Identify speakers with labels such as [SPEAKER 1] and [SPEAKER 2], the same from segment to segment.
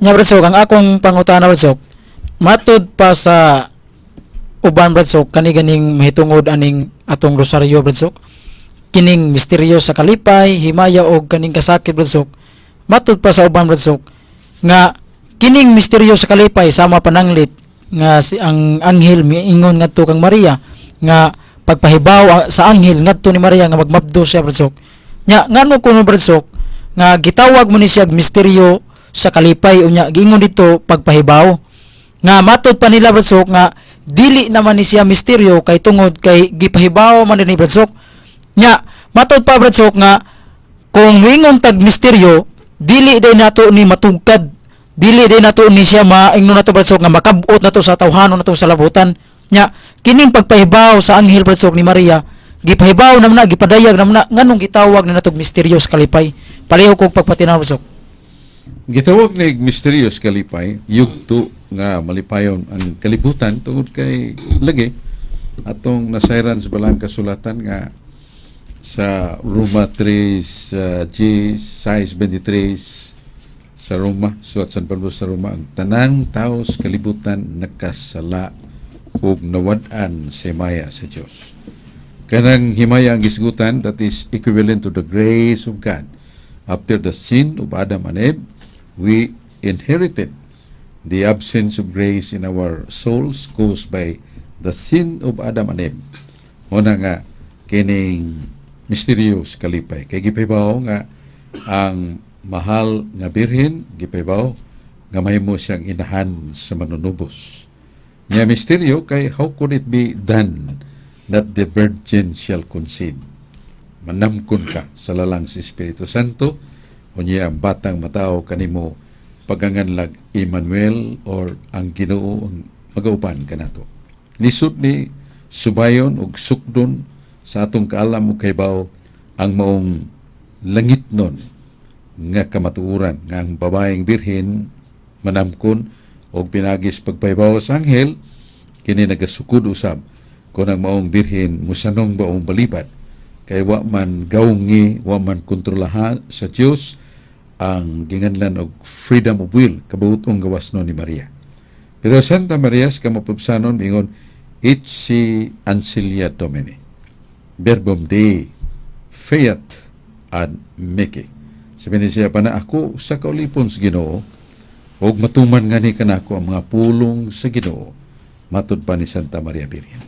[SPEAKER 1] Nya Bradsok, ang akong pangutana Bradsok, matud pa sa uban Bradsok kani ganing mahitungod aning atong rosaryo Bradsok, kining misteryo sa kalipay, himaya og kaning kasakit Bradsok. Matud pa sa uban Bradsok nga kining misteryo sa kalipay sama pananglit nga si ang anghel miingon ngadto kang Maria nga pagpahibaw sa anghel ngadto ni Maria nga magmabdo siya Bradsok. Nya ngano kuno Bradsok nga gitawag mo ni siya misteryo sa kalipay unya giingon dito pagpahibaw nga matud pa nila Bradsok nga dili naman ni siya misteryo kay tungod kay gipahibaw man ni Bradsok. Nya matud pa Bradsok nga kung wingon tag misteryo dili day nato ni matugkad, dili day nato ni siya maingnon nato Bradsok nga makabot nato sa tawhanon nato sa labutan. Nya kining pagpahibaw sa anghel Bradsok ni Maria gipahibaw namna gipadayag namna nganong gitawag na natog misteryo sa kalipay. Pareho kog pagpatinaw Bradsok.
[SPEAKER 2] Gitawag na mysterious kalipay, yugto nga malipayon ang kalibutan tungod kay lagi atong nasayran sa balang kasulatan nga sa Roma 3 G size 23 sa Roma, suat San Pablo sa Roma, ang tanang tao sa kalibutan nakasala ug nawad-an sa himaya sa Dios. Kanang himaya ang gisgutan, that is equivalent to the grace of God. After the sin of Adam and Eve, we inherited the absence of grace in our souls caused by the sin of Adam and Eve. Muna nga kining mysterious kalipay kay gipahibaw nga ang mahal nga birhen gipahibaw nga mahimo siyang inahan sa manunubos. Nya misteryo kay how could it be done that the virgin shall conceive? Manamkon ka sa lalang si Espiritu Santo unya ang batang matao kanimo paganganlag Emmanuel or ang Ginoo ang magauban kanato. Lisod ni subayon ug sukdon sa atong kaalam ug kaybaw ang maong langit nun nga kamatuoran nga ang babaeng birhen manamkon og pinagis pagpahibaw sa anghel kini nagasukod usab kung ang maong birhen musanong baong balibad kay wa man gawngi wa man kontrolahan sa Dios ang ginganlan og freedom of will kabuotong gawas no ni Maria. Pero Santa Maria sa kamapubsanon mingon Itsi Ancilia Domini verbum Dei fiat ad mihi. Sabi siya pa na ako sa kaulipon sa Ginoo og matuman nga ni kanako ang mga pulong sa Ginoo matud pa ni Santa Maria Virgen.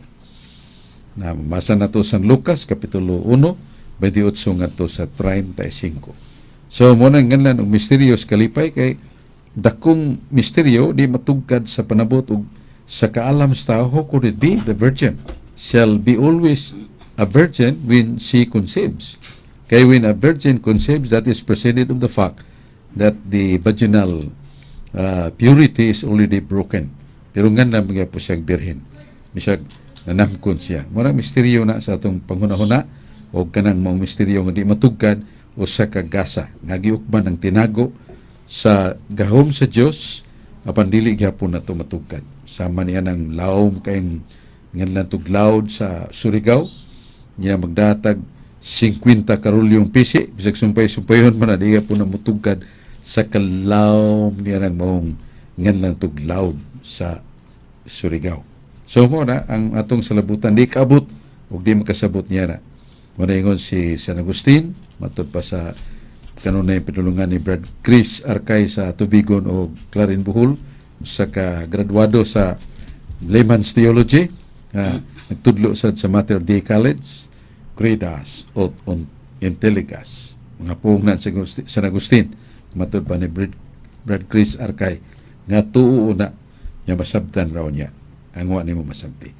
[SPEAKER 2] Na masa nato sa Lucas kapitulo 1 28 ngadto sa 35. So mo nang nganlan og misteryos kalipay kay dakong misteryo di matugkad sa panabot og sa kaalam sa tao. How could it be? The virgin shall be always a virgin when she conceives. Kay when a virgin conceives, that is preceded of the fact that the vaginal purity is already broken. Pero nganlan mga po siyang birhen. Misag nanamkon siya. Murang misteryo na sa atong panghunahuna o kanang mga misteryo nga di matugkad o sa kagasa nagiukban ang tinago sa gahom sa Dios apan dili gyapon nato matugkad sama niya ng lawom kayong nganlan tuglaod sa Surigao niya magdatag 50 karulyong pisi bisag sumpay-sumpayon man di gyapon na matugkad sa kalawom niya ng maong nganlan tuglaod sa Surigao. So mo na ang atong salabutan di kaabot ug di makasabot niya na. Manaingon si San Agustin matod pa sa kanunay pinulungan ni Brad Chris Arkay sa Tubigon o Clarin Bohol sa graduado sa Layman's Theology nagtudlo sa Mater Dei College Credas o Intelligas mga puungnan sa San Agustin matod pa ni Brad Chris Arkay nga tuo na niya masabtan raw niya ang wa nimo masabti.